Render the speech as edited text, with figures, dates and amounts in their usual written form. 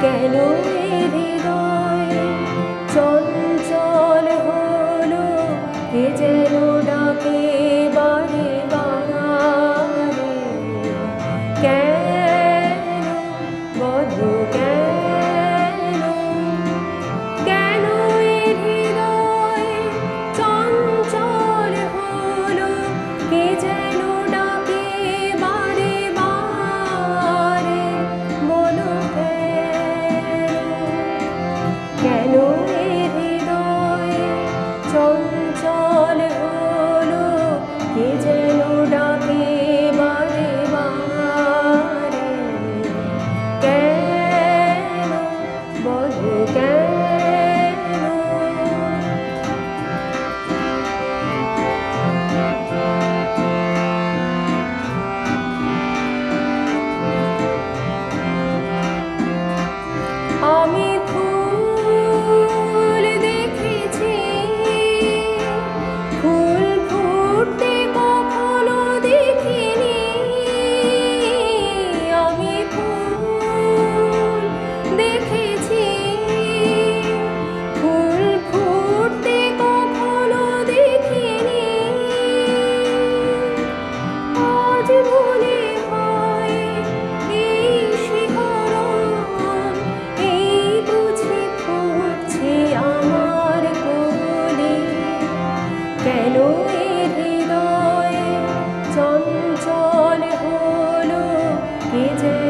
কেন এ হৃদয় চঞ্চল হলো, কে যেন ডাকে বারে বারে। কেন বলো কেন, কেন এ হৃদয় চঞ্চল হলো, কে যেন ডাকে বারে বারে। বলো কেন এ হৃদয় চঞ্চল হলো, কে যেন ডাকে বারে বারে। কেন বলো কেন। আমি ফুল দেখেছি, ফুল ফুটতে কখনো দেখিনি। আমি ফুল দেখেছি, ফুল ফুটতে কখনো দেখিনি। আজ মনে হয় এই শিহরণ, এই বুঝি ফুটছে আমার কোলে। কেন এ হৃদয় চঞ্চল হলো, কে যেন